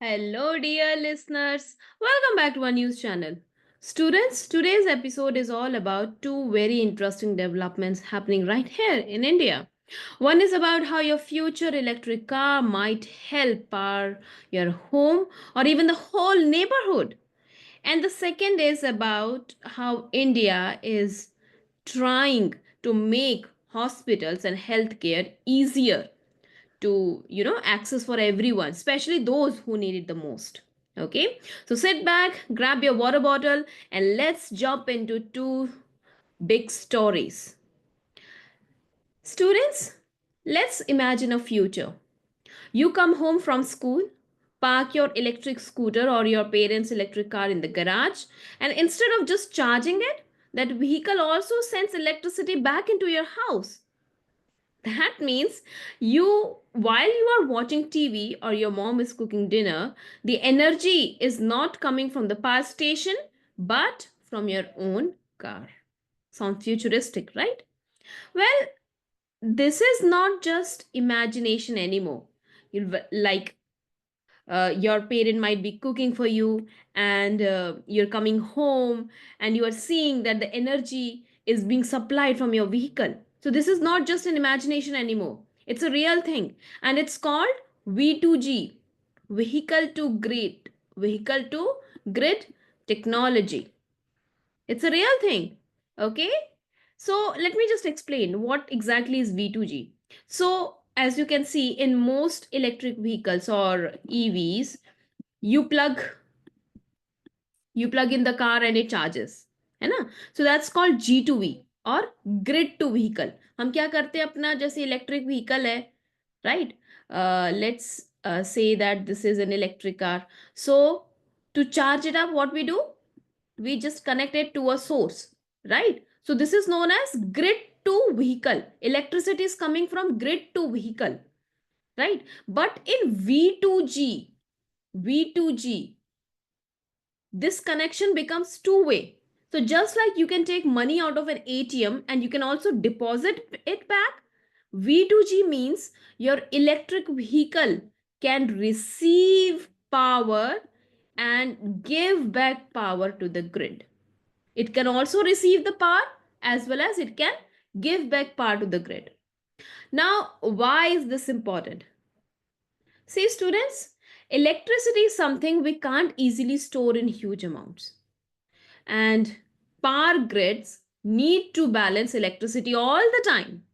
Hello, dear listeners. Welcome back to our news channel. Students, today's episode is all about two very interesting developments happening right here in India. One is about how your future electric car might help power your home or even the whole neighborhood. And the second is about how India is trying to make hospitals and healthcare easier to access for everyone, especially those who need it the most. Okay, so sit back, grab your water bottle, and let's jump into two big stories. Students, let's imagine a future. You come home from school, park your electric scooter or your parents electric car in the garage, and instead of just charging it, that vehicle also sends electricity back into your house. That means while you are watching TV or your mom is cooking dinner, the energy is not coming from the power station, but from your own car. Sounds futuristic, right? Well, this is not just imagination anymore. Like your parent might be cooking for you, and you're coming home and you are seeing that the energy is being supplied from your vehicle. So this is not just an imagination anymore, it's a real thing, and it's called V2G, vehicle to grid technology. It's a real thing. Okay, so let me just explain what exactly is V2G. So as you can see, in most electric vehicles or EVs, you plug you plug in the car and it charges, है ना? So that's called G2V और grid to vehicle. हम क्या करते हैं, अपना जैसे electric vehicle है, right? Let's say that this is an electric car. So to charge it up, what we do, we just connect it to a source, right? So this is known as grid to vehicle. Electricity is coming from grid to vehicle, right? But in V2G, this connection becomes two-way. So just like you can take money out of an ATM and you can also deposit it back, V2G means your electric vehicle can receive power and give back power to the grid. It can also receive the power as well as it can give back power to the grid. Now, why is this important? See, students, electricity is something we can't easily store in huge amounts. And power grids need to balance electricity all the time.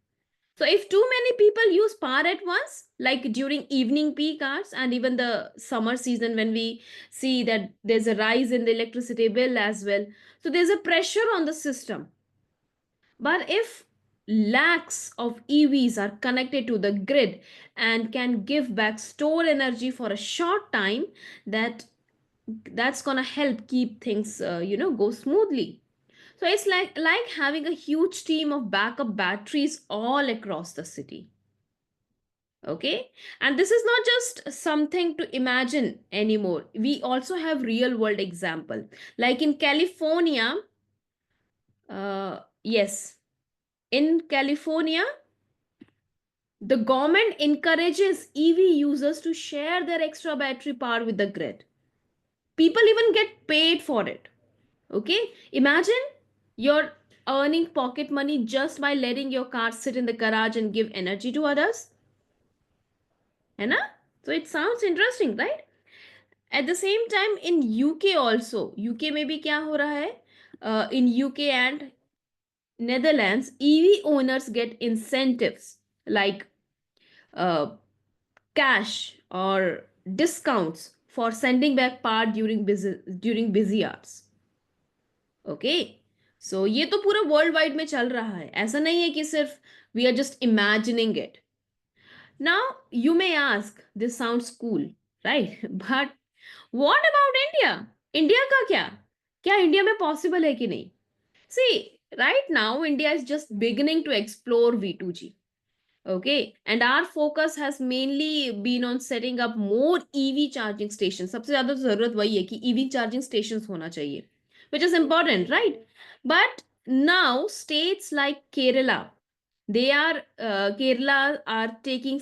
So if too many people use power at once, like during evening peak hours and even the summer season, when we see that there's a rise in the electricity bill as well, so there's a pressure on the system. But if lakhs of EVs are connected to the grid and can give back stored energy for a short time, that's gonna help keep things go smoothly. So it's like having a huge team of backup batteries all across the city. Okay, and this is not just something to imagine anymore. We also have real world example, like in California. Yes, in California, the government encourages EV users to share their extra battery power with the grid. People even get paid for it. Okay, imagine you're earning pocket money just by letting your car sit in the garage and give energy to others. है ना? So it sounds interesting, right? At the same time, in UK also, UK में भी क्या हो रहा है? In UK and Netherlands, EV owners get incentives like uh, cash or discounts for sending back power during busy hours. Okay, so ये तो पूरा world wide में चल रहा है, ऐसा नहीं है कि सिर्फ we are just imagining it. Now you may ask, this sounds cool, right? But what about India? India का क्या? क्या इंडिया में पॉसिबल है कि नहीं? सी, right now India is just beginning to explore V2G. Okay, and our focus has mainly been on setting up more EV charging stations. सबसे ज्यादा तो जरूरत वही है कि EV charging stations होना चाहिए, which is important, right? But now states like Kerala are taking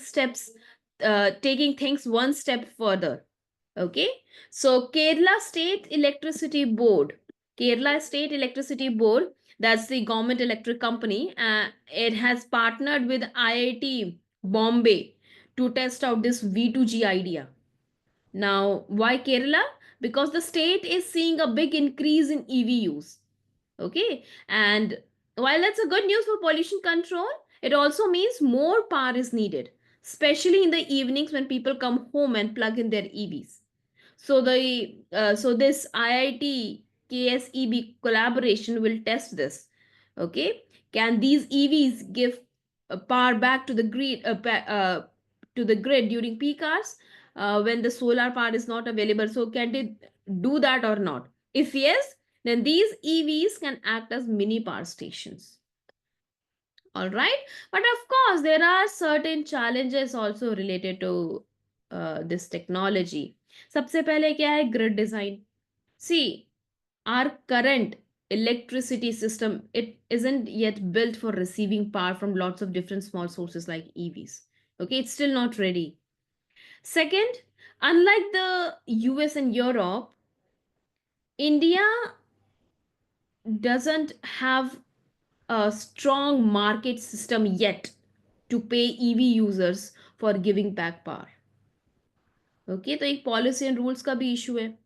things one step further. Okay, so Kerala State Electricity Board, that's the government electric company. It has partnered with IIT Bombay to test out this V2G idea. Now, why Kerala? Because the state is seeing a big increase in EV use. Okay, and while that's a good news for pollution control, it also means more power is needed, especially in the evenings when people come home and plug in their EVs. So this IIT KSEB collaboration will test this. Okay, can these EVs give power back to the grid during peak hours when the solar power is not available? So can they do that or not? If yes, then these EVs can act as mini power stations. All right, but of course there are certain challenges also related to this technology. सबसे पहले क्या है, grid design. See, our current electricity system, it isn't yet built for receiving power from lots of different small sources like EVs. Okay, it's still not ready. Second, unlike the US and Europe, India doesn't have a strong market system yet to pay EV users for giving back power. Okay, तो एक policy and rules का भी issue है.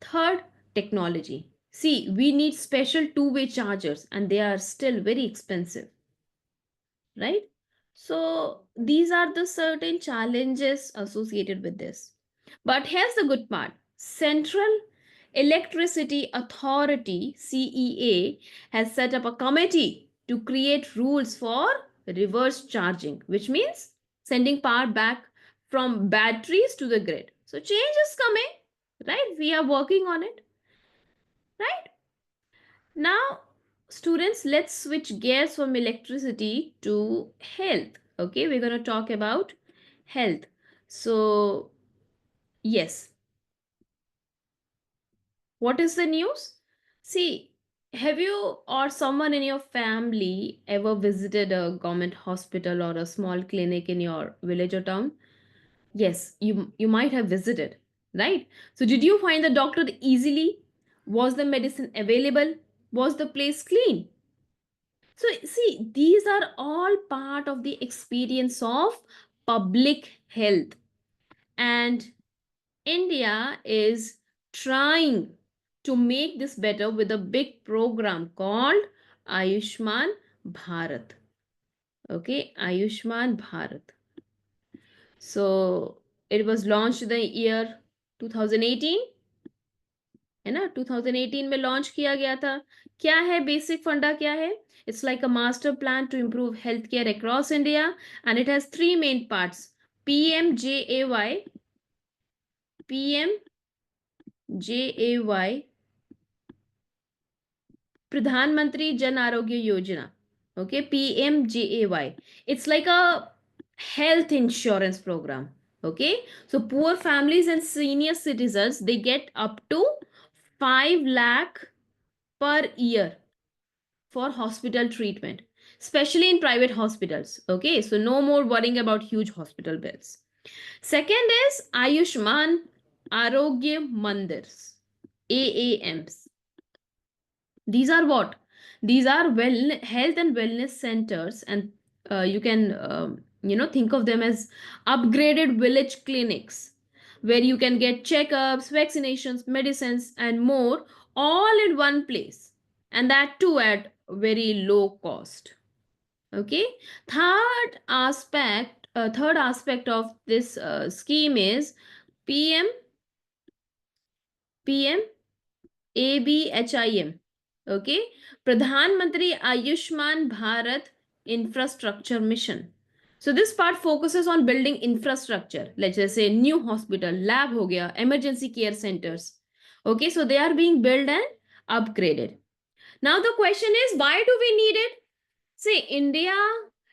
Third, technology. See, we need special two-way chargers and they are still very expensive, right? So these are the certain challenges associated with this. But here's the good part. Central Electricity Authority, CEA, has set up a committee to create rules for reverse charging, which means sending power back from batteries to the grid. So change is coming, right? We are working on it, right? Now, students, let's switch gears from electricity to health. Okay, we're going to talk about health. So, yes, what is the news? See, have you or someone in your family ever visited a government hospital or a small clinic in your village or town? Yes, you might have visited, right? So, did you find the doctor easily? Was the medicine available? Was the place clean? So, see, these are all part of the experience of public health. And India is trying to make this better with a big program called Ayushman Bharat. Okay, Ayushman Bharat. So, it was launched in the year 2018, है ना, 2018 में launch किया गया था. क्या है basic फंडा, क्या है? It's like a master plan to improve healthcare across India, and it has three main parts: PMJAY, PMJAY, Pradhan Mantri Jan Arogya Yojana. Okay, PMJAY. It's like a health insurance program. Okay, so poor families and senior citizens, they get up to 5 lakh per year for hospital treatment, especially in private hospitals. Okay, so no more worrying about huge hospital bills. Second is Ayushman Arogya Mandirs, AAMs. These are what? These are health and wellness centers, and you can think of them as upgraded village clinics where you can get checkups, vaccinations, medicines, and more all in one place, and that too at very low cost. Okay, third aspect of this scheme is PM ABHIM. Okay, Pradhan Mantri Ayushman Bharat Infrastructure Mission. So this part focuses on building infrastructure. Let's just say new hospital, lab ho gaya, emergency care centers. Okay, so they are being built and upgraded. Now the question is, why do we need it? See, India,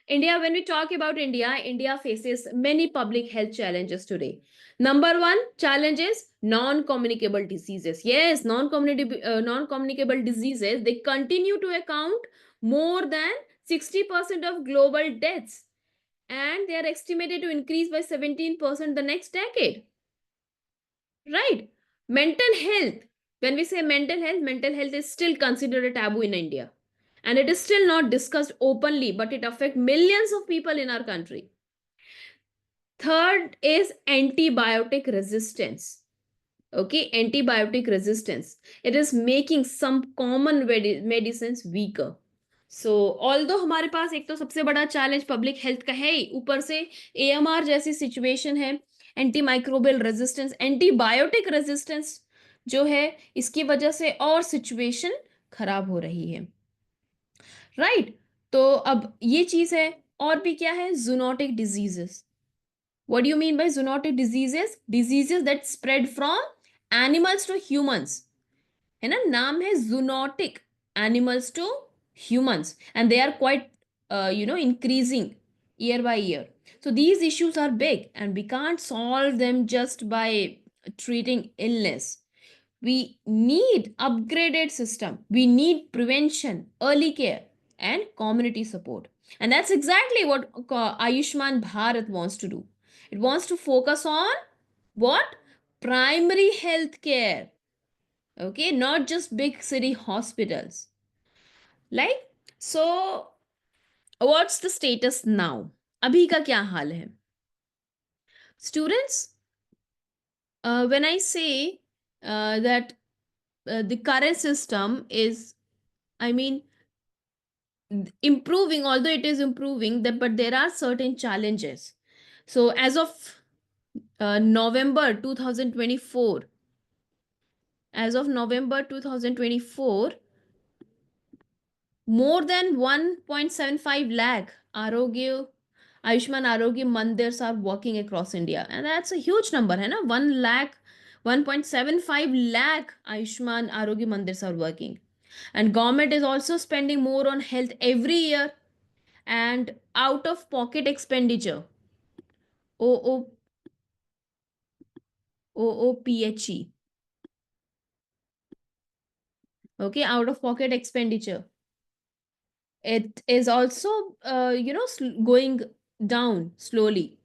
when we talk about India, India faces many public health challenges today. Number one challenge is non-communicable diseases. Yes, non-communicable diseases, they continue to account more than 60% of global deaths, and they are estimated to increase by 17% the next decade. right? Mental health. When we say mental health is still considered a taboo in India. And it is still not discussed openly, but it affects millions of people in our country. Third is antibiotic resistance. Okay, antibiotic resistance. It is making some common medicines weaker. So although हमारे पास एक तो सबसे बड़ा challenge public health का है ही, ऊपर से AMR जैसी सिचुएशन है, anti microbial resistance, antibiotic resistance जो है, इसकी वजह से और सिचुएशन खराब हो रही है, राइट? तो अब ये चीज है। और भी क्या है? Zoonotic diseases. What do you mean by zoonotic diseases? Diseases that spread from animals to humans, है ना, नाम है zoonotic, animals to humans, and they are quite increasing year by year. So these issues are big and we can't solve them just by treating illness. We need upgraded system, we need prevention, early care, and community support. And that's exactly what Ayushman Bharat wants to do. It wants to focus on what? Primary health care. Okay, not just big city hospitals. Like, so what's the status now? अभी का क्या हाल है? Students, when I say that the current system is, I mean, improving, although it is improving, that, but there are certain challenges. So as of November 2024, as of November 2024, more than 1.75 lakh Arogya Ayushman Arogya Mandirs are working across India. And that's a huge number, hai na? 1 lakh, 1.75 lakh Ayushman Arogya Mandirs are working. And government is also spending more on health every year. And out of pocket expenditure, OO, OOPHE, okay, out of pocket expenditure, it is also, going down slowly,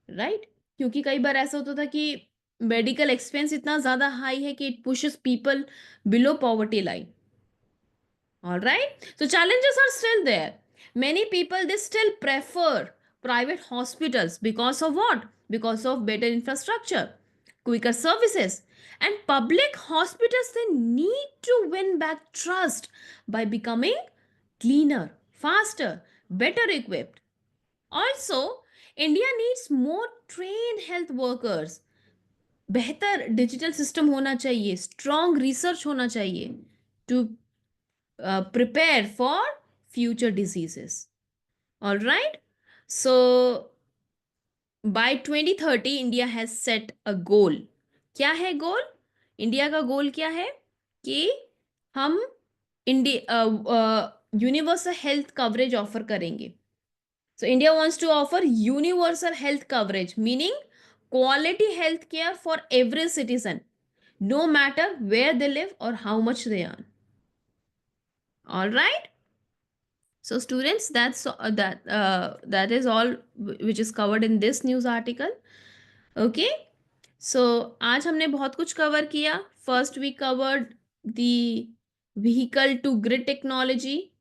right? क्योंकि कई बार ऐसा होता था कि medical expense इतना ज्यादा high है कि it pushes people below poverty line. All right, so challenges are still there. Many people, they still prefer private hospitals because of what? Because of better infrastructure, quicker services, and public hospitals, they need to win back trust by becoming cleaner, faster, better equipped. Also, India needs more trained health workers. बेहतर digital system होना चाहिए, strong research होना चाहिए to prepare for future diseases. All right. So by 2030, India has set a goal. क्या है गोल? India का गोल क्या है? कि हम India universal health coverage offer करेंगे. So India wants to offer universal health coverage, meaning quality health care for every citizen, no matter where they live or how much they earn. All right. So students, that is all which is covered in this news article. Okay. So आज हमने बहुत कुछ cover किया. First we covered the vehicle to grid technology,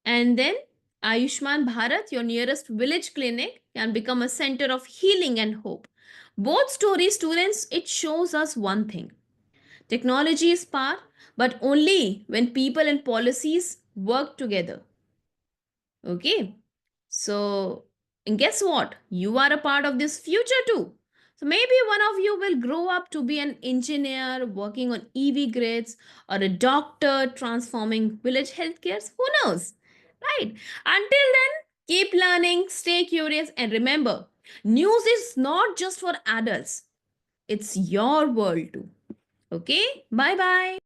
and then Ayushman Bharat, your nearest village clinic, can become a center of healing and hope. Both stories, students, it shows us one thing. Technology is power, but only when people and policies work together. Okay. So, and guess what? You are a part of this future too. So maybe one of you will grow up to be an engineer working on EV grids, or a doctor transforming village healthcare. Who knows? Right? Until then, keep learning, stay curious, and remember, news is not just for adults, it's your world too. Okay? Bye bye.